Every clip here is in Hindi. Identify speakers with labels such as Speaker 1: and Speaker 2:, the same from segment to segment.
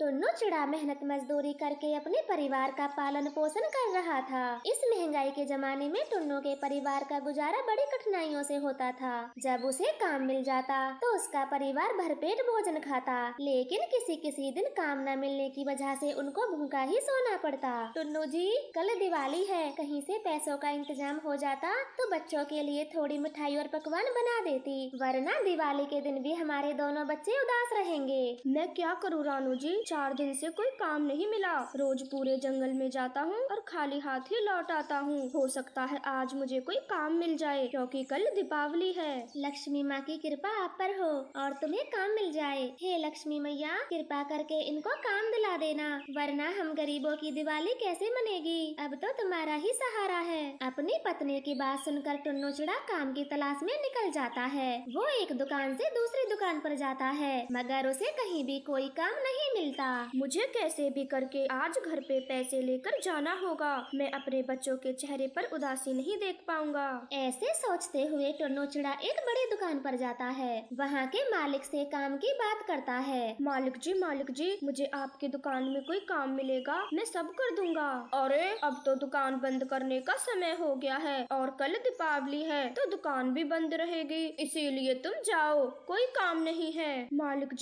Speaker 1: टुन्नू चिड़ा मेहनत मजदूरी करके अपने परिवार का पालन पोषण कर रहा था। इस महंगाई के जमाने में टुन्नू के परिवार का गुजारा बड़ी कठिनाइयों से होता था। जब उसे काम मिल जाता तो उसका परिवार भरपेट भोजन खाता, लेकिन किसी किसी दिन काम न मिलने की वजह से उनको भूखा ही सोना पड़ता। टुन्नू जी, कल दिवाली है, कहीं से पैसों का इंतजाम हो जाता तो बच्चों के लिए थोड़ी मिठाई और पकवान बना देती, वरना दिवाली के दिन भी हमारे दोनों बच्चे उदास रहेंगे।
Speaker 2: मैं क्या करूँ रानू जी, 4 दिन से कोई काम नहीं मिला। रोज पूरे जंगल में जाता हूँ और खाली हाथ ही लौट आता हूँ। हो सकता है आज मुझे कोई काम मिल जाए, क्योंकि कल दीपावली है।
Speaker 1: लक्ष्मी माँ की कृपा आप पर हो और तुम्हें काम मिल जाए। हे लक्ष्मी मैया, कृपा करके इनको काम दिला देना, वरना हम गरीबों की दिवाली कैसे मनेगी। अब तो तुम्हारा ही सहारा है। अपनी पत्नी की बात सुनकर टुन्नू चिड़ा काम की तलाश में निकल जाता है। वो एक दुकान से दूसरी दुकान पर जाता है, मगर उसे कहीं भी कोई काम नहीं मिलता।
Speaker 2: मुझे कैसे भी करके आज घर पे पैसे लेकर जाना होगा। मैं अपने बच्चों के चेहरे पर उदासी नहीं देख पाऊंगा।
Speaker 1: ऐसे सोचते हुए टुन्नू चिड़ा एक बड़ी दुकान पर जाता है। वहाँ के मालिक से काम की बात करता है।
Speaker 2: मालिक जी, मुझे आपकी दुकान में कोई काम मिलेगा, मैं सब कर दूंगा। अरे अब तो दुकान बंद करने का समय हो गया है और कल दीपावली है तो दुकान भी बंद रहेगी, इसीलिए तुम जाओ, कोई काम नहीं है। मालिक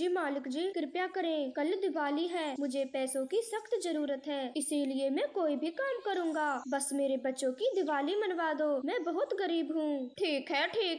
Speaker 2: जी कृपया करें, कल दिवाली है, मुझे पैसों की सख्त जरूरत है, इसीलिए मैं कोई भी काम करूँगा, बस मेरे बच्चों की दिवाली मनवा दो, मैं बहुत गरीब हूँ। ठीक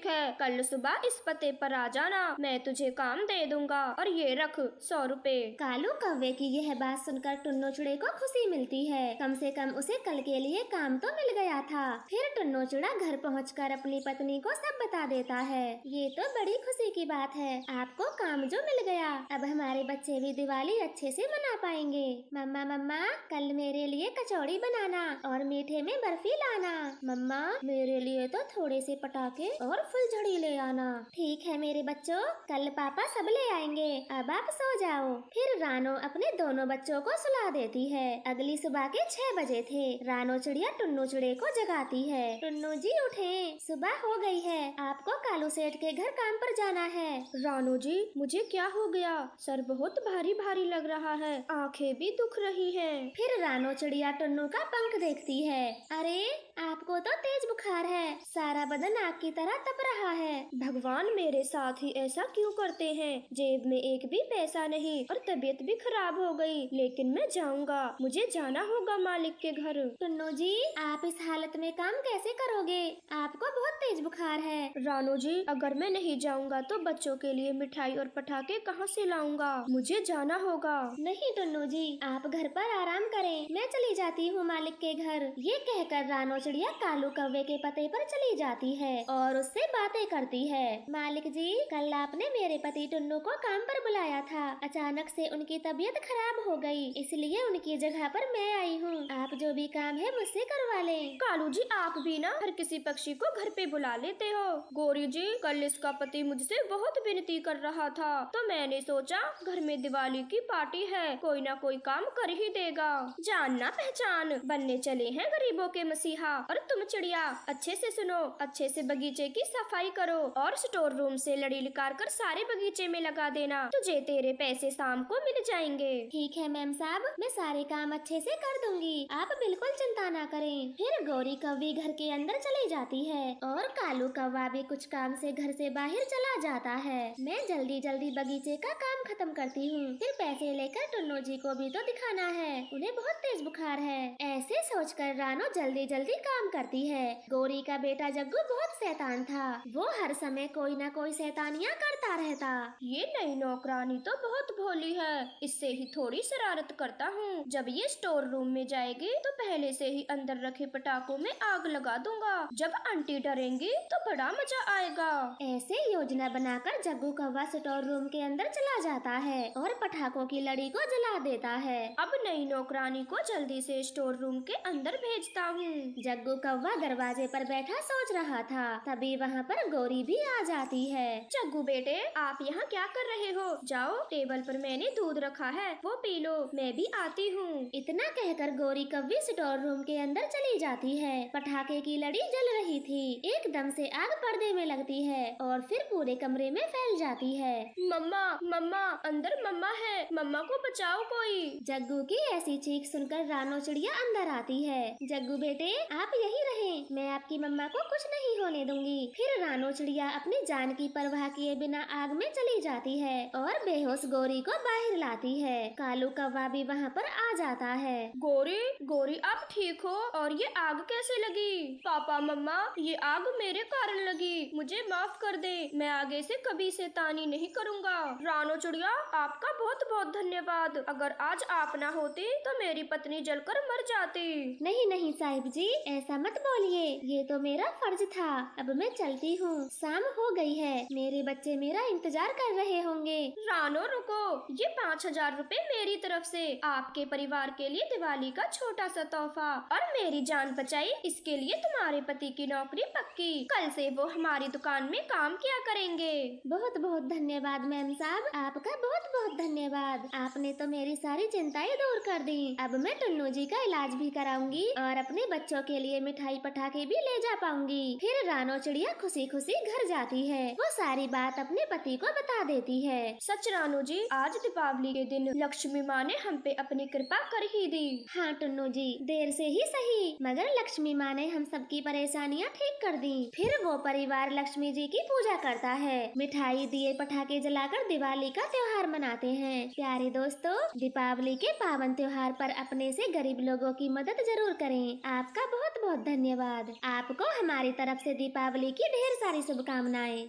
Speaker 2: है, कल सुबह इस पते पर आ जाना, मैं तुझे काम दे दूंगा, और ये रख 100 रुपए।
Speaker 1: कालू कौवे की यह बात सुनकर टुन्नू चिड़े को खुशी मिलती है। कम से कम उसे कल के लिए काम तो मिल गया था। फिर टुन्नू चिड़ा घर पहुंचकर अपनी पत्नी को सब बता देता है। ये तो बड़ी खुशी की बात है, आपको काम जो मिल गया, अब हमारे बच्चे भी दिवाली अच्छे से मना पाएंगे। मम्मा, कल मेरे लिए कचौड़ी बनाना और मीठे में बर्फी लाना। मम्मा, मेरे लिए तो थोड़े से पटाखे और फुलझड़ी ले आना। ठीक है मेरे बच्चों, कल पापा सब ले आएंगे, अब आप सो जाओ। फिर रानो अपने दोनों बच्चों को सुला देती है। अगली सुबह के 6 बजे थे। रानो चिड़िया टुन्नू चिड़े को जगाती है। टुन्नू जी उठें, सुबह हो गई है, आपको कालू सेठ के घर काम पर जाना है।
Speaker 2: रानो जी, मुझे क्या हो गया, सर बहुत भारी भारी लग रहा है, आंखें भी दुख रही हैं।
Speaker 1: फिर रानो चिड़िया टुन्नू का पंख देखती है। अरे आपको तो तेज बुखार है, सारा बदन आग की तरह तप रहा है।
Speaker 2: भगवान मेरे साथ ही ऐसा क्यों करते हैं, जेब में एक भी पैसा नहीं और तबीयत भी खराब हो गई, लेकिन मैं जाऊंगा, मुझे जाना होगा मालिक के घर।
Speaker 1: टुन्नू जी, आप इस हालत में काम कैसे करोगे, आपको बहुत तेज बुखार है।
Speaker 2: रानो जी, अगर मैं नहीं जाऊंगा तो बच्चों के लिए मिठाई और पटाखे कहाँ से लाऊंगा, मुझे जाना होगा।
Speaker 1: नहीं टुन्नू जी, आप घर पर आराम करें, मैं चली जाती हूँ मालिक के घर। ये कहकर रानो चिड़िया कालू कौवे के पते पर चली जाती है और उससे बातें करती है। मालिक जी, कल आपने मेरे पति टुन्नू को काम पर बुलाया था, अचानक से उनकी तबीयत खराब हो गई, इसलिए उनकी जगह पर मैं आई हूँ। आप जो भी काम है मुझसे करवा लें।
Speaker 2: कालू जी, आप भी ना हर किसी पक्षी को घर पे बुला लेते हो। गोरी जी, कल इसका पति मुझसे बहुत विनती कर रहा था, तो मैंने सोचा घर में दिवाली की पार्टी है, कोई ना कोई काम कर ही देगा। जान ना पहचान बनने चले हैं गरीबों के मसीहा। और तुम चिड़िया, अच्छे से सुनो, अच्छे से बगीचे की सफाई करो और स्टोर रूम से लड़ी निकाल कर सारे बगीचे में लगा देना, तुझे तेरे पैसे शाम को मिल जाएंगे।
Speaker 1: ठीक है मैम साहब, मैं सारे काम अच्छे से कर दूंगी, आप बिल्कुल चिंता ना करें। फिर गोरी कौवी घर के अंदर चली जाती है और कालू कौवा भी कुछ काम से घर से बाहर चला जाता है। मैं जल्दी जल्दी बगीचे का काम खत्म करती हूँ, फिर पैसे लेकर टुन्नू जी को भी तो दिखाना है, उन्हें बहुत तेज बुखार है। ऐसे सोचकर रानो जल्दी जल्दी काम करती है। गोरी का बेटा जग्गू बहुत शैतान था, वो हर समय कोई ना कोई शैतानियाँ करता रहता।
Speaker 2: ये नई नौकरानी तो बहुत भोली है, इससे ही थोड़ी शरारत करता हूँ। जब ये स्टोर रूम में जाएगी तो पहले से ही अंदर रखे पटाखों में आग लगा दूंगा, जब आंटी डरेंगी तो बड़ा मजा आएगा।
Speaker 1: ऐसे योजना बनाकर जग्गू कौवा स्टोर रूम के अंदर चला जाता है और पटाखों की लड़ी को जला देता है।
Speaker 2: अब नई नौकरानी को जल्दी से स्टोर रूम के अंदर भेजता हूँ।
Speaker 1: जग्गू कौवा दरवाजे पर बैठा सोच रहा था, तभी वहाँ पर गौरी भी आ जाती है।
Speaker 2: जग्गू बेटे, आप यहाँ क्या कर रहे हो? जाओ, टेबल पर मैंने दूध रखा है, वो पी लो, मैं भी आती हूँ।
Speaker 1: इतना कहकर गौरी कव्वी स्टोर रूम के अंदर चली जाती है। पटाखे की लड़ी जल रही थी। एकदम से आग पर्दे में लगती है और फिर पूरे कमरे में फैल जाती है।
Speaker 2: मम्मा, मम्मा, अंदर मम्मा है, मम्मा को बचाओ कोई।
Speaker 1: जग्गू की ऐसी चीख सुनकर रानो चिड़िया अंदर आती है। जग्गू बेटे, आप यहीं रहें, मैं आपकी मम्मा को कुछ नहीं होने दूंगी। फिर रानो चिड़िया अपनी जान की परवाह किए बिना आग में चली जाती है और बेहोश गौरी को बाहर लाती है। कालू कौवा भी वहाँ पर आ जाता है।
Speaker 2: गौरी, गौरी, आप ठीक हो? और ये आग कैसे लगी? पापा, मम्मा, ये आग मेरे कारण लगी, मुझे माफ कर दे, मैं आगे से कभी शैतानी नहीं करूँगा। रानो चिड़िया, आपका बहुत बहुत धन्यवाद। अगर आज आप ना होती तो मेरी पत्नी जलकर मर जाती।
Speaker 1: नहीं नहीं साहिब जी, ऐसा मत बोलिए, ये तो मेरा फर्ज था। अब मैं चलती हूँ, शाम हो गई है, मेरे बच्चे मेरा इंतजार कर रहे होंगे।
Speaker 2: रानो रुको, ये 5000 रुपए मेरी तरफ से आपके परिवार के लिए दिवाली का छोटा सा तोहफा, और मेरी जान बचाई इसके लिए तुम्हारे पति की नौकरी पक्की। कल से वो हमारी दुकान में काम किया करेंगे।
Speaker 1: बहुत बहुत धन्यवाद मैम साहब, आपका बहुत बहुत धन्यवाद। आपने तो मेरी सारी चिंताएं दूर कर दी। अब मैं टुन्नू जी का इलाज भी कराऊंगी और अपने बच्चों के लिए मिठाई पटाखे भी ले जा पाऊंगी। फिर रानो चिड़िया खुशी खुशी घर जाती है। वो सारी बात अपने पति को बता देती है।
Speaker 2: सच रानो जी, आज दीपावली के दिन लक्ष्मी माँ ने हम पे अपनी कृपा कर ही दी।
Speaker 1: हाँ टुन्नू जी, देर से ही सही, मगर लक्ष्मी माँ ने हम सबकी परेशानियाँ ठीक कर दी। फिर वो परिवार लक्ष्मी जी की पूजा करता है, मिठाई दिए पटाखे जलाकर दिवाली का त्योहार मनाते हैं। प्यारे दोस्तों, दीपावली के पावन त्योहार पर अपने से गरीब लोगों की मदद जरूर करें। आपका बहुत बहुत धन्यवाद। आपको हमारी तरफ से दीपावली की ढेर सारी शुभकामनाएं।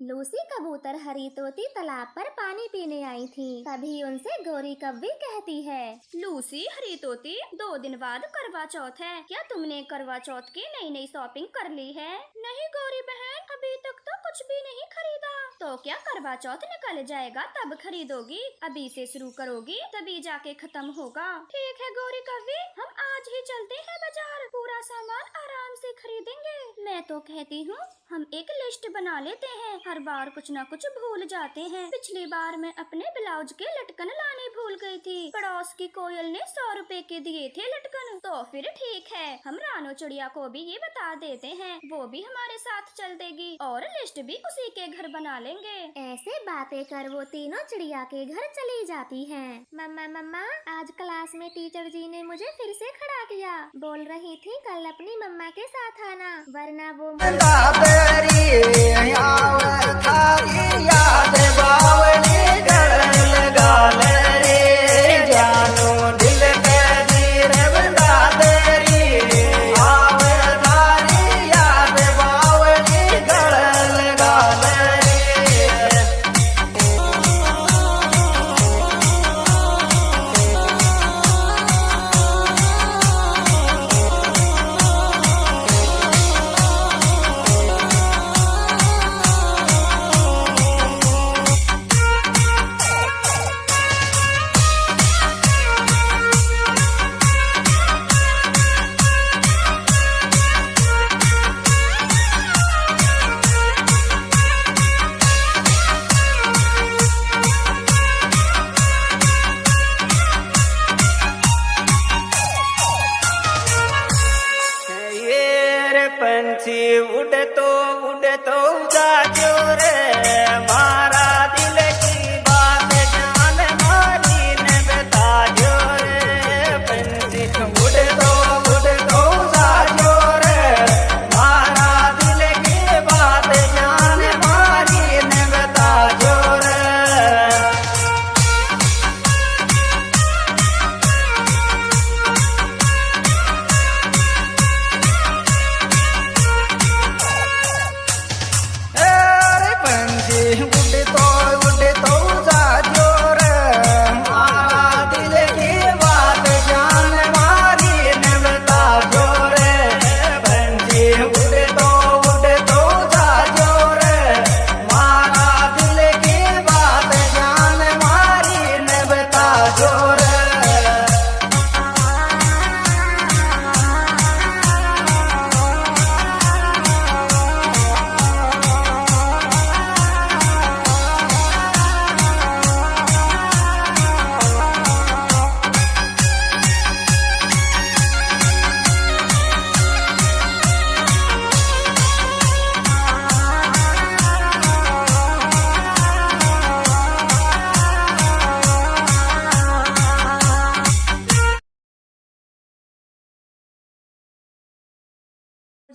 Speaker 1: लूसी कबूतर हरी तोती तालाब पर पानी पीने आई थी। तभी उनसे गौरी कव्वी कहती है,
Speaker 2: लूसी, हरी तोती, 2 दिन बाद करवा चौथ है, क्या तुमने करवा चौथ की नई नई शॉपिंग कर ली है? नहीं गौरी बहन, अभी तक तो कुछ भी नहीं खरीदा। तो क्या करवा चौथ निकल जाएगा तब खरीदोगी? अभी से शुरू करोगी तभी जाके खत्म होगा। ठीक है गौरी कव्वी, हम आज ही चलते हैं बाजार, पूरा सामान आराम से खरीदेंगे। मैं तो कहती हूँ हम एक लिस्ट बना लेते हैं, हर बार कुछ न कुछ भूल जाते हैं। पिछली बार मैं अपने ब्लाउज के लटकन लाने भूल गई थी, पड़ोस की कोयल ने 100 रुपए के दिए थे लटकन। तो फिर ठीक है, हम रानो चिड़िया को भी ये बता देते हैं, वो भी हमारे साथ चल देगी और लिस्ट भी उसी के घर बना लेंगे।
Speaker 1: ऐसे बातें कर वो तीनों चिड़िया के घर चली जाती हैं। मम्मा मम्मा, आज क्लास में टीचर जी ने मुझे फिर से खड़ा किया, बोल रही थी कल अपनी मम्मा के साथ आना, वरना वो
Speaker 3: याद बावली गाल रे जानो दिल के दीर बंदा तेरी आवधारी याद बावली गाल रे। पंछी उड़ तो जाजो रे, मारा दिल की बात जान मारी ने बताजो रे। पंछी उड़ तो जाजो रे, मारा दिल की बात जान मारी ने बताजो रे।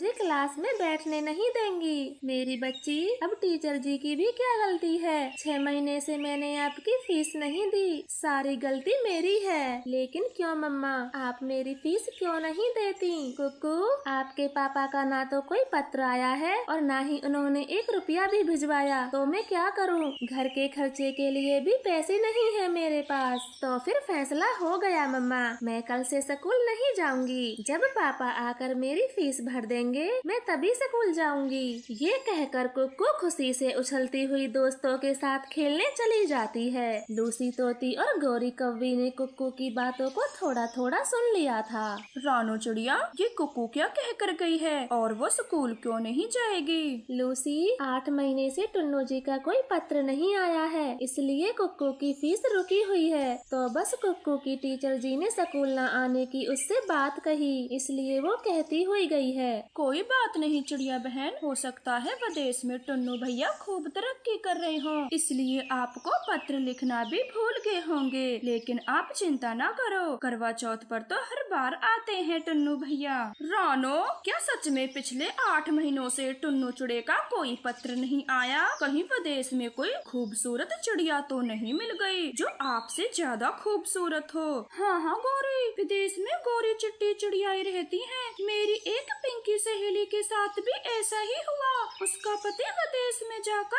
Speaker 1: मुझे क्लास में बैठने नहीं देंगी। मेरी बच्ची, अब टीचर जी की भी क्या गलती है? 6 महीने से मैंने आपकी फीस नहीं दी, सारी गलती मेरी है। लेकिन क्यों मम्मा, आप मेरी फीस क्यों नहीं देती? कुकू, आपके पापा का ना तो कोई पत्र आया है और ना ही उन्होंने 1 रुपया भी भिजवाया, तो मैं क्या करूं? घर के खर्चे के लिए भी पैसे नहीं है मेरे पास। तो फिर फैसला हो गया मम्मा, मैं कल से स्कूल नहीं जाऊंगी। जब पापा आकर मेरी फीस भर देंगे, मैं तभी स्कूल जाऊंगी। ये कहकर कुक्कू खुशी से उछलती हुई दोस्तों के साथ खेलने चली जाती है। लूसी तोती और गौरी कौवी ने कुक्कू की बातों को थोड़ा थोड़ा सुन लिया था।
Speaker 2: रानो चिड़िया, ये कुक्कू क्या कह कर गई है और वो स्कूल क्यों नहीं जाएगी?
Speaker 1: लूसी, 8 महीने से टुन्नू जी का कोई पत्र नहीं आया है, इसलिए कुक्कू की फीस रुकी हुई है। तो बस कुक्कू की टीचर जी ने स्कूल न आने की उससे बात कही, इसलिए वो कहती हुई गई है।
Speaker 2: कोई बात नहीं चिड़िया बहन, हो सकता है विदेश में टुन्नू भैया खूब तरक्की कर रहे हों, इसलिए आपको पत्र लिखना भी भूल गए होंगे। लेकिन आप चिंता ना करो, करवा चौथ पर तो हर बार आते हैं टुन्नू भैया। रानो, क्या सच में पिछले 8 महीनों से टुन्नू चिड़े का कोई पत्र नहीं आया? कहीं विदेश में कोई खूबसूरत चिड़िया तो नहीं मिल गई जो आपसे ज्यादा खूबसूरत हो? हाँ गौरी, विदेश में गोरी चिट्टी चिड़ियाएं रहती हैं। मेरी एक पिंकी सहेली के साथ भी ऐसा ही हुआ। उसका पति विदेश में जाकर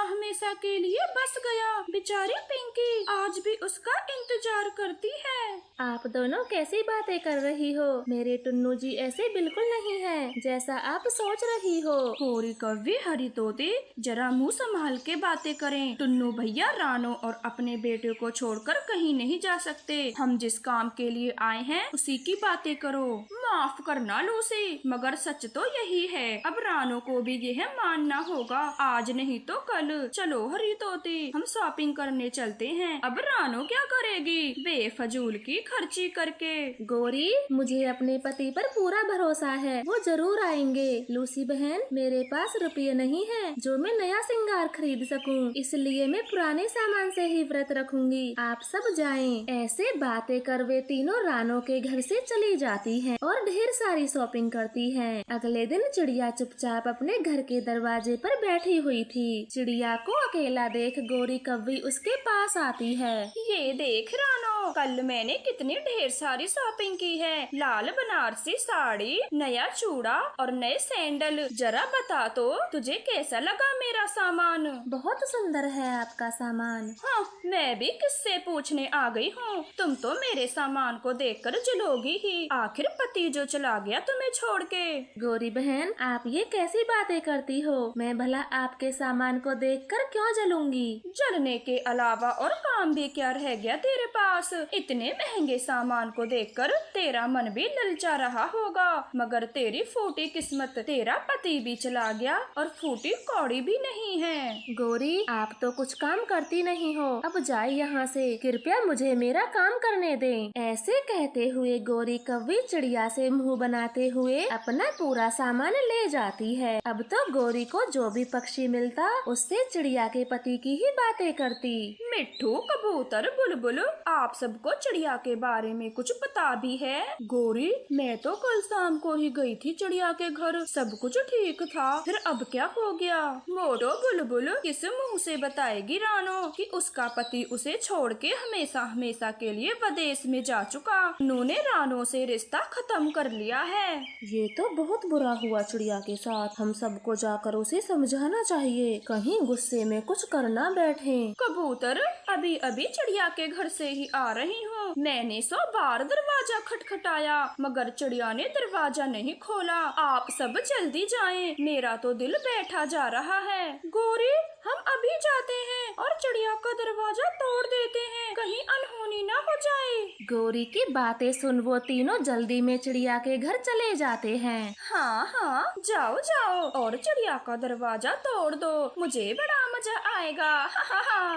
Speaker 2: हमेशा के लिए बस गया। बेचारी पिंकी आज भी उसका इंतजार करती है।
Speaker 1: आप दोनों कैसी बातें कर रही हो? मेरे टुन्नू जी ऐसे बिल्कुल नहीं है जैसा आप सोच रही हो।
Speaker 2: गोरी कौवी, हरी तोते, जरा मुंह संभाल के बातें करें। टुन्नू भैया रानो और अपने बेटे को छोड़कर कहीं नहीं जा सकते। हम जिस काम के लिए आए हैं उसी की बातें करो। माफ करना लूसी, मगर सच तो यही है। अब रानो को भी यह मानना होगा, आज नहीं तो कल। चलो हरी तोती, हम शॉपिंग करने चलते हैं। अब रानो क्या करेगी बेफजूल की खर्ची करके?
Speaker 1: गौरी, मुझे अपने पति पर पूरा भरोसा है, वो जरूर आएंगे। लूसी बहन, मेरे पास रुपये नहीं है जो मैं नया श्रृंगार खरीद सकूं, इसलिए मैं पुराने सामान से ही व्रत रखूंगी। आप सब जाएं। ऐसे बातें कर वे तीनों रानो के घर से चली जाती हैं और ढेर सारी शॉपिंग करती हैं। अगले दिन चिड़िया चुपचाप अपने घर के दरवाजे पर बैठी हुई थी। चिड़िया को अकेला देख गौरी कौवी उसके पास आती है।
Speaker 2: ये देख रानो, कल मैंने कितनी ढेर सारी शॉपिंग की है। लाल बनारसी साड़ी, नया चूड़ा और नए सैंडल। जरा बता तो तुझे कैसा लगा मेरा सामान?
Speaker 1: बहुत सुंदर है आपका सामान।
Speaker 2: हाँ, मैं भी किससे पूछने आ गई हूँ। तुम तो मेरे सामान को देखकर जलोगी ही। आखिर पति जो चला गया तुम्हें छोड़ के।
Speaker 1: गौरी बहन, आप ये कैसी बातें करती हो? मैं भला आपके सामान को देखकर क्यों जलूंगी?
Speaker 2: जलने के अलावा और काम भी क्या रह गया तेरे पास? इतने महंगे सामान को देखकर तेरा मन भी ललचा रहा होगा, मगर तेरी फूटी किस्मत, तेरा पति भी चला गया और फूटी कौड़ी भी नहीं है।
Speaker 1: गौरी, आप तो कुछ काम करती नहीं हो, अब जाए यहाँ से। कृपया मुझे मेरा काम करने दें। ऐसे कहते हुए गौरी कौवी चिड़िया से मुंह बनाते हुए अपना पूरा सामान ले जाती है। अब तो गौरी को जो भी पक्षी मिलता उससे चिड़िया के पति की ही बातें करती।
Speaker 2: मिट्ठू, कबूतर, बुलबुल, आप सबको चिड़िया के बारे में कुछ पता भी है? गौरी, मैं तो कल शाम को ही गई थी चिड़िया के घर, सब कुछ ठीक था। फिर अब क्या हो गया? मोटो बुलबुल किस मुंह से बताएगी रानो कि उसका पति उसे छोड़ के हमेशा के लिए विदेश में जा चुका। उन्होंने रानो से रिश्ता खत्म कर लिया है।
Speaker 1: ये तो बहुत बुरा हुआ चिड़िया के साथ। हम सबको जाकर उसे समझाना चाहिए, कहीं गुस्से में कुछ करना बैठे।
Speaker 2: कबूतर, अभी अभी चिड़िया के घर से ही आ रही हूँ। मैंने 100 बार दरवाजा खटखटाया मगर चिड़िया ने दरवाजा नहीं खोला। आप सब जल्दी जाएं, मेरा तो दिल बैठा जा रहा है। गौरी, हम अभी जाते हैं और चिड़िया का दरवाजा तोड़ देते हैं, कहीं अनहोनी ना हो जाए।
Speaker 1: गौरी की बातें सुन वो तीनों जल्दी में चिड़िया के घर चले जाते हैं।
Speaker 2: हाँ, जाओ और चिड़िया का दरवाजा तोड़ दो, मुझे बड़ा मजा आएगा।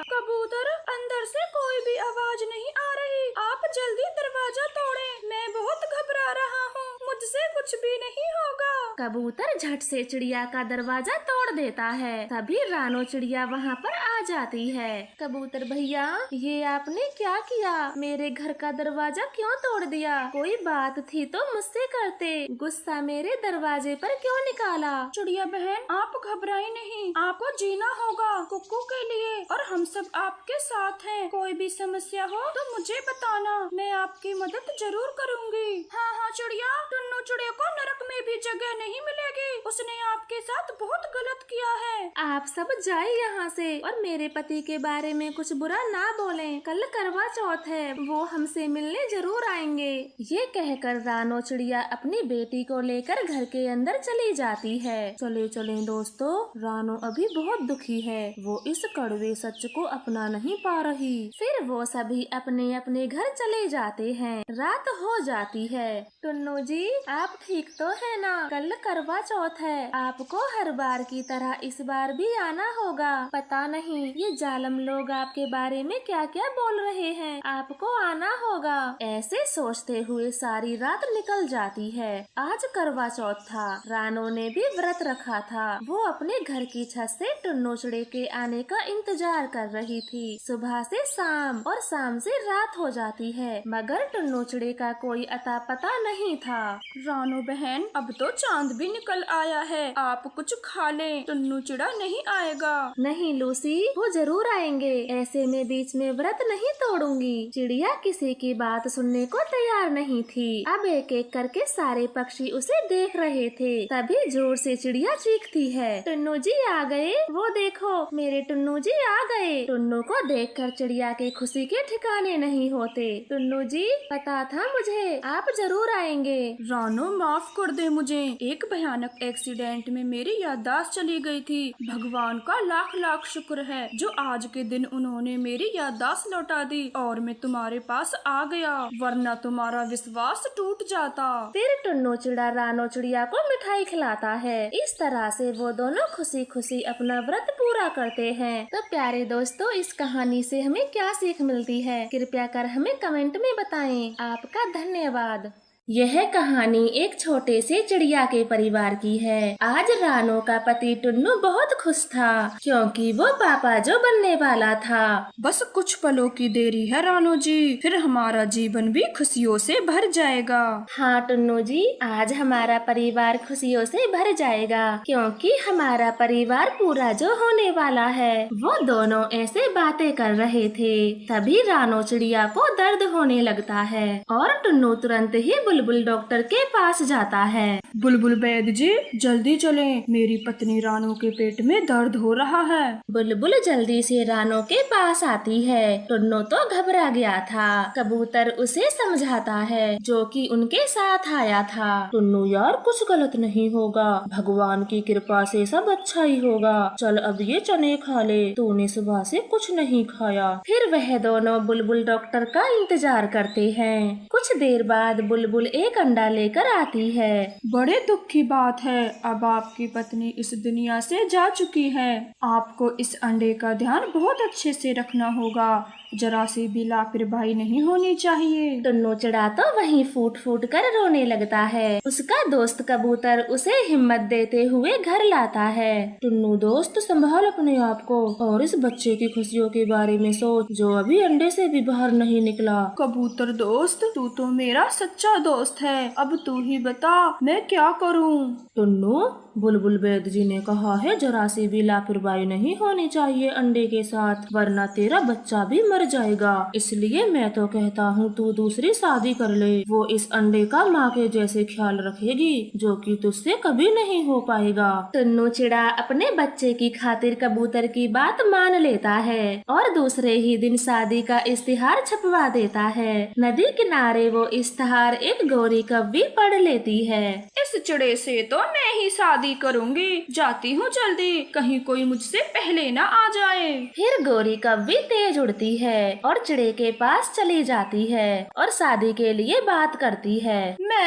Speaker 2: कबूतर, अंदर से कोई भी आवाज नहीं आ रही, आप जल्दी दरवाजा तोड़ें, मैं बहुत घबरा रहा हूँ, मुझसे कुछ भी नहीं होगा।
Speaker 1: कबूतर झट से चिड़िया का दरवाजा तोड़ देता है। तभी रानो चिड़िया वहाँ पर आ जाती है। कबूतर भैया, ये आपने क्या किया? मेरे घर का दरवाजा क्यों तोड़ दिया? कोई बात थी तो मुझसे करते, गुस्सा मेरे दरवाजे पर क्यों निकाला?
Speaker 2: चिड़िया बहन, आप घबराई नहीं, आपको जीना होगा कुक्कू के लिए, और हम सब आपके साथ हैं। कोई भी समस्या हो तो मुझे बताना, मैं आपकी मदद जरूर करूँगी। हाँ हाँ चिड़िया, टुन्नू चिड़िया को नरक में भी जगह नहीं मिलेगी, उसने आपके साथ बहुत गलत किया है।
Speaker 1: आप सब जाए यहाँ से और मेरे पति के बारे में कुछ बुरा ना बोलें। कल करवा चौथ है, वो हमसे मिलने जरूर आएंगे। ये कहकर रानो चिड़िया अपनी बेटी को लेकर घर के अंदर चली जाती है। चले चले दोस्तों, रानो अभी बहुत दुखी है, वो इस कड़वे सच को अपना नहीं पा रही। फिर वो सभी अपने अपने घर चले जाते हैं। रात हो जाती है। टुन्नू जी, आप ठीक तो है ना? कल करवा चौथ है, आपको हर बार की तरह इस बार भी आना होगा। पता नहीं ये जालम लोग आपके बारे में क्या क्या बोल रहे हैं, आपको आना होगा। ऐसे सोचते हुए सारी रात निकल जाती है। आज करवा चौथ था, रानो ने भी व्रत रखा था। वो अपने घर की छत से टुन्नू चिड़े के आने का इंतजार कर रही थी। सुबह से शाम और शाम से रात हो जाती है, मगर टुन्नू चिड़े का कोई अता पता नहीं था।
Speaker 2: रानो बहन, अब तो चांद भी निकल आया है, आप कुछ खा लें, टुन्नू चिड़ा नहीं आएगा।
Speaker 1: नहीं लूसी, वो जरूर आएंगे, ऐसे में बीच में व्रत नहीं तोड़ूंगी। चिड़िया किसी की बात सुनने को तैयार नहीं थी। अब एक एक करके सारे पक्षी उसे देख रहे थे। तभी जोर से चिड़िया चीखती है, टुन्नू जी आ गए, वो देखो मेरे टुन्नू जी आ गए। टुन्नू को देखकर चिड़िया के खुशी के ठिकाने नहीं होते। टुन्नू जी, पता था मुझे आप जरूर आएंगे।
Speaker 2: रानो माफ कर दे मुझे, एक भयानक एक्सीडेंट में मेरी याददाश्त चली गई थी। भगवान का लाख लाख शुक्र है जो आज के दिन उन्होंने मेरी याददाश्त लौटा दी और मैं तुम्हारे पास आ गया, वरना तुम्हारा विश्वास टूट जाता।
Speaker 1: फिर टुन्नू चिड़ा रानो चिड़िया को मिठाई खिलाता है। इस तरह से वो दोनों खुशी खुशी अपना व्रत पूरा करते हैं। तो प्यारे दोस्तों, इस कहानी से हमें क्या सीख मिलती है, कृपया कर हमें कमेंट में बताएं। आपका धन्यवाद। यह कहानी एक छोटे से चिड़िया के परिवार की है। आज रानो का पति टुन्नू बहुत खुश था क्योंकि वो पापा जो बनने वाला था।
Speaker 2: बस कुछ पलों की देरी है रानो जी, फिर हमारा जीवन भी खुशियों से भर जाएगा।
Speaker 1: हाँ टुन्नू जी, आज हमारा परिवार खुशियों से भर जाएगा क्योंकि हमारा परिवार पूरा जो होने वाला है। वो दोनों ऐसे बातें कर रहे थे, तभी रानो चिड़िया को दर्द होने लगता है और टुन्नू तुरंत ही बुलबुल डॉक्टर के पास जाता है।
Speaker 2: बुलबुल वैद्य जी, जल्दी चलें, मेरी पत्नी रानो के पेट में दर्द हो रहा है।
Speaker 1: बुलबुल जल्दी से रानो के पास आती है। टुन्नू तो घबरा गया था। कबूतर उसे समझाता है जो कि उनके साथ आया था। टुन्नू यार, कुछ गलत नहीं होगा, भगवान की कृपा से सब अच्छा ही होगा। चल अब ये चने खा ले, तूने सुबह से कुछ नहीं खाया। फिर वह दोनों बुलबुल डॉक्टर का इंतजार करते हैं। कुछ देर बाद बुलबुल एक अंडा लेकर आती है।
Speaker 2: बड़े दुख की बात है, अब आपकी पत्नी इस दुनिया से जा चुकी है। आपको इस अंडे का ध्यान बहुत अच्छे से रखना होगा, जरा सी भी लापरवाही नहीं होनी चाहिए।
Speaker 1: टुन्नू चिड़ा तो वहीं फूट फूट कर रोने लगता है। उसका दोस्त कबूतर उसे हिम्मत देते हुए घर लाता है। टुन्नू दोस्त, संभाल अपने आप को और इस बच्चे की खुशियों के बारे में सोच जो अभी अंडे से भी बाहर नहीं निकला।
Speaker 2: कबूतर दोस्त, तू तो मेरा सच्चा दोस्त है, अब तू ही बता मैं क्या करूं?
Speaker 1: टुन्नू, बुलबुल वैद्य जी ने कहा है जरा सी भी लापरवाही नहीं होनी चाहिए अंडे के साथ, वरना तेरा बच्चा भी मर जाएगा। इसलिए मैं तो कहता हूँ तू दूसरी शादी कर ले, वो इस अंडे का माँ के जैसे ख्याल रखेगी जो कि तुझसे कभी नहीं हो पाएगा। टुन्नू चिड़ा अपने बच्चे की खातिर कबूतर की बात मान लेता है और दूसरे ही दिन शादी का इश्तिहार छपवा देता है। नदी किनारे वो इश्तिहार एक गोरी कव्वी पढ़ लेती है।
Speaker 2: इस चिड़े से तो मैं ही शादी करूंगी, जाती हूँ जल्दी, कहीं कोई मुझसे पहले न आ जाए।
Speaker 1: फिर गोरी कव्वी तेज उड़ती है और चिड़े के पास चली जाती है और शादी के लिए बात करती है।
Speaker 2: मैं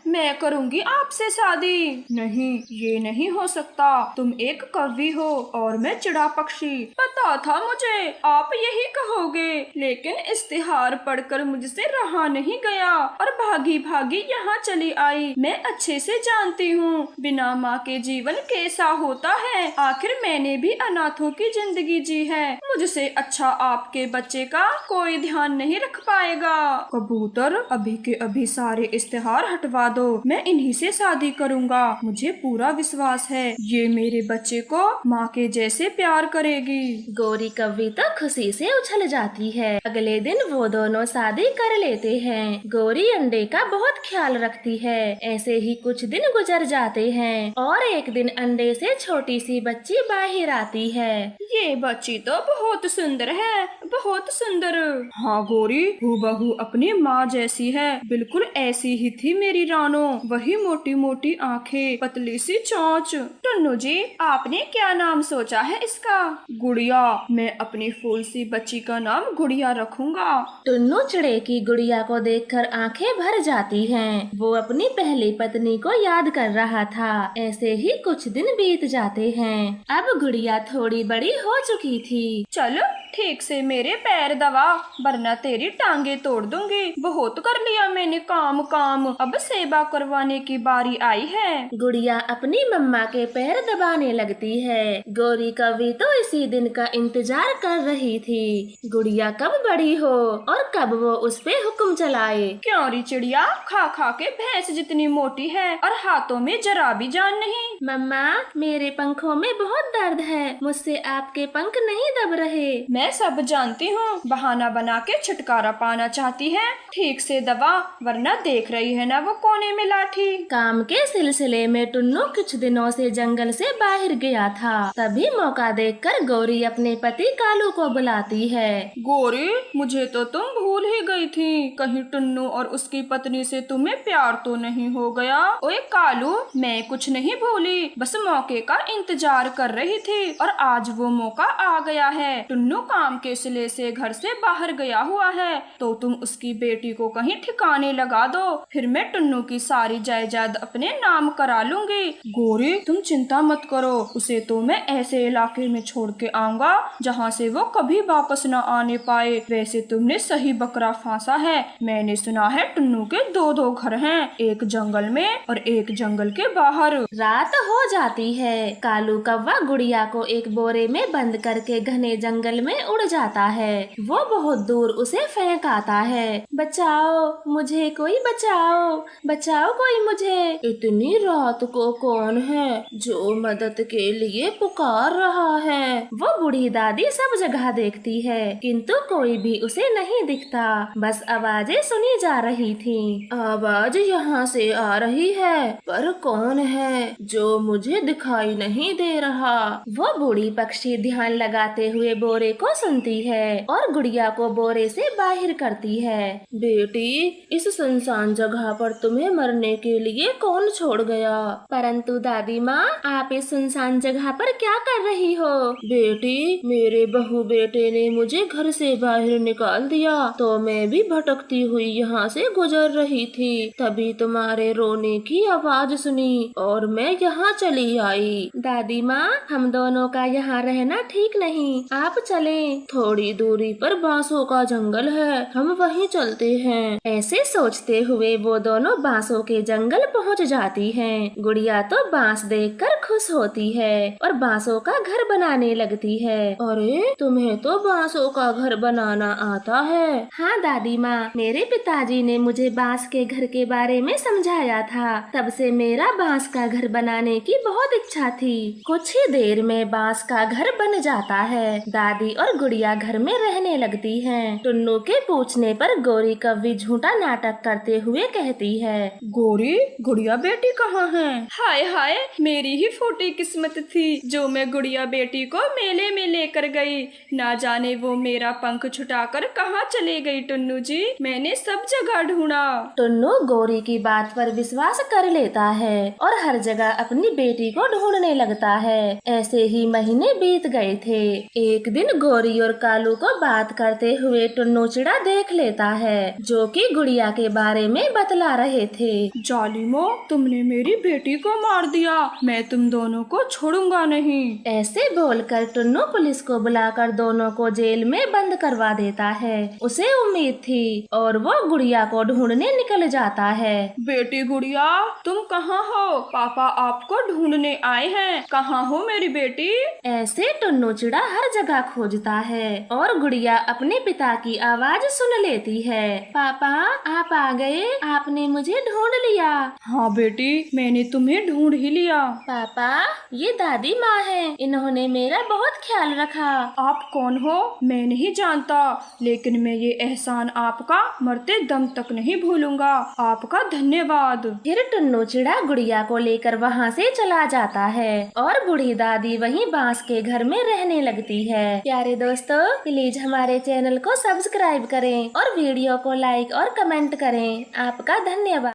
Speaker 2: मैं करूँगी आपसे शादी। नहीं, ये नहीं हो सकता। तुम एक कवि हो और मैं चिड़ा पक्षी। पता था मुझे आप यही कहोगे, लेकिन इश्तिहार पढ़कर मुझसे रहा नहीं गया और भागी भागी यहाँ चली आई। मैं अच्छे से जानती हूँ बिना माँ के जीवन कैसा होता है। आखिर मैंने भी अनाथों की जिंदगी जी है। मुझसे अच्छा आपके बच्चे का कोई ध्यान नहीं रख पाएगा। कबूतर, अभी के अभी सारे इश्तिहार हटवा दो। मैं इन्हीं से शादी करूँगा। मुझे पूरा विश्वास है ये मेरे बच्चे को माँ के जैसे प्यार करेगी।
Speaker 1: गौरी कव्वी तो खुशी से उछल जाती है। अगले दिन वो दोनों शादी कर लेते हैं। गौरी अंडे का बहुत ख्याल रखती है। ऐसे ही कुछ दिन गुजर जाते हैं और एक दिन अंडे से छोटी सी बच्ची बाहर आती है।
Speaker 2: ये बच्ची तो बहुत सुंदर है, बहुत सुंदर। हाँ गौरी, हूबहू अपनी माँ जैसी है। बिल्कुल ऐसी ही थी मेरी रानो। वही मोटी मोटी आँखें, पतली सी चोंच। टुन्नू जी, आपने क्या नाम सोचा है इसका? गुड़िया। मैं अपनी फूल सी बच्ची का नाम गुड़िया रखूंगा।
Speaker 1: टुन्नू चिड़े की गुड़िया को देखकर आंखें भर जाती हैं। वो अपनी पहली पत्नी को याद कर रहा था। ऐसे ही कुछ दिन बीत जाते हैं। अब गुड़िया थोड़ी बड़ी हो चुकी थी।
Speaker 2: चलो ठीक से मेरे पैर दबा, वरना तेरी टांगे तोड़ दूंगी। बहुत कर लिया मैंने काम, अब सेवा करवाने की बारी आई है।
Speaker 1: गुड़िया अपनी मम्मा के पैर दबाने लगती है। गौरी कव्वी तो इसी दिन का इंतजार कर रही थी। गुड़िया कब बड़ी हो और कब वो उस पे हुक्म चलाए।
Speaker 2: क्यों चिड़िया, खा खा के भैंस जितनी मोटी है और हाथों में जरा भी जान नहीं।
Speaker 1: मम्मा, मेरे पंखों में बहुत दर्द है। मुझसे आपके पंख नहीं दब रहे।
Speaker 2: मैं सब जानती हूँ। बहाना बना के छुटकारा पाना चाहती है। ठीक से दबा, वरना देख रही है ना वो कोने में लाठी।
Speaker 1: काम के सिलसिले में टुन्नू कुछ दिनों से जंगल से बाहर गया था। तभी मौका देखकर गौरी अपने पति कालू को बुलाती है।
Speaker 2: गौरी, मुझे तो तुम भूल ही गई थी। कहीं टुन्नू और उसकी पत्नी से तुम्हें प्यार तो नहीं हो गया? ओए कालू, मैं कुछ नहीं भूली, बस मौके का इंतजार कर रही थी और आज वो मौका आ गया है। टुन्नू काम के सिले से घर से बाहर गया हुआ है, तो तुम उसकी बेटी को कहीं ठिकाने लगा दो। फिर मैं टुन्नू की सारी जायदाद अपने नाम करा लूंगी। गौरी, तुम चिंता मत करो। उसे तो मैं ऐसे इलाके में छोड़ के आऊंगा जहाँ से वो कभी वापस न आने पाए। वैसे तुमने सही बकरा फांसा है। मैंने सुना है टुन्नू के दो घर हैं, एक जंगल में और एक जंगल के बाहर।
Speaker 1: रात हो जाती है। कालू कौवा गुड़िया को एक बोरे में बंद करके घने जंगल में उड़ जाता है। वो बहुत दूर उसे फेंक आता है। बचाओ मुझे, कोई बचाओ, बचाओ कोई मुझे। इतनी रात को कौन है जो मदद के लिए पुकार रहा है। वो बूढ़ी दादी सब जगह देखती है, किंतु कोई भी उसे नहीं दिखता। बस आवाजें सुनी जा रही थी। आवाज यहाँ से आ रही है, पर कौन है जो मुझे दिखाई नहीं दे रहा। वो बूढ़ी पक्षी ध्यान लगाते हुए बोरे को सुनती है और गुड़िया को बोरे से बाहर करती है। बेटी, इस सुनसान जगह पर तुम्हें मरने के लिए कौन छोड़ गया? परंतु दादी माँ, आप इस सुनसान जगह पर क्या कर रही हो? बेटी, मेरे बहू बेटे ने मुझे घर से बाहर निकाल दिया, तो मैं भी भटकती हुई यहाँ से गुजर रही थी। तभी तुम्हारे रोने की आवाज सुनी और मैं यहाँ चली आई। दादी माँ, हम दोनों का यहाँ रहना ठीक नहीं। आप चलें। थोड़ी दूरी पर बांसों का जंगल है, हम वहीं चलते हैं। ऐसे सोचते हुए वो दोनों बांसों के जंगल पहुँच जाती हैं। गुड़िया तो बांस देखकर खुश होती है और बांसों का घर बनाने लगती है। अरे, तुम्हें तो बांसों का घर बनाना आता है? हाँ दादी माँ, मेरे पिताजी ने मुझे बांस के घर के बारे में समझाया था। तब से मेरा बांस का घर बनाने की बहुत इच्छा थी। कुछ ही देर में बांस का घर बन जाता है। दादी और गुड़िया घर में रहने लगती हैं। टुन्नू के पूछने पर गौरी कव्वी झूठा नाटक करते हुए कहती है।
Speaker 2: गौरी, गुड़िया बेटी कहाँ है? हाय हाय, मेरी ही फूटी किस्मत थी जो मैं गुड़िया बेटी को मेले में लेकर गई। ना जाने वो मेरा पंख छुटाकर कहाँ चले गई। टुन्नू जी, मैंने सब जगह ढूंढा।
Speaker 1: टुन्नू गौरी की बात पर विश्वास कर लेता है और हर जगह अपनी बेटी को ढूंढने लगता है। ऐसे ही महीने बीत गए थे। एक दिन गौरी और कालू को बात करते हुए टुन्नू चिड़ा देख लेता है, जो कि गुड़िया के बारे में बतला बुला रहे थे।
Speaker 2: जालिमो, तुमने मेरी बेटी को मार दिया, मैं तुम दोनों को छोड़ूंगा नहीं।
Speaker 1: ऐसे बोलकर टुन्नू पुलिस को बुलाकर दोनों को जेल में बंद करवा देता है। उसे उम्मीद थी और वो गुड़िया को ढूंढने निकल जाता है।
Speaker 2: बेटी गुड़िया, तुम कहाँ हो? पापा आपको ढूंढने आए हैं, कहाँ हो मेरी बेटी?
Speaker 1: ऐसे टुन्नू चिड़ा हर जगह खोजता है और गुड़िया अपने पिता की आवाज सुन लेती है। पापा, आप आ गए, आपने मुझे ढूंढ लिया।
Speaker 2: हाँ बेटी, मैंने तुम्हें ढूंढ ही लिया।
Speaker 1: पापा, ये दादी माँ है, इन्होंने मेरा बहुत ख्याल रखा।
Speaker 2: आप कौन हो? मैं नहीं जानता, लेकिन मैं ये एहसान आपका मरते दम तक नहीं भूलूंगा। आपका धन्यवाद।
Speaker 1: फिर टुन्नू चिड़ा गुड़िया को लेकर वहाँ से चला जाता है और बूढ़ी दादी वहीं बांस के घर में रहने लगती है। प्यारे दोस्तों, प्लीज हमारे चैनल को सब्सक्राइब करें और वीडियो को लाइक और कमेंट करें। आपका धन्यवाद।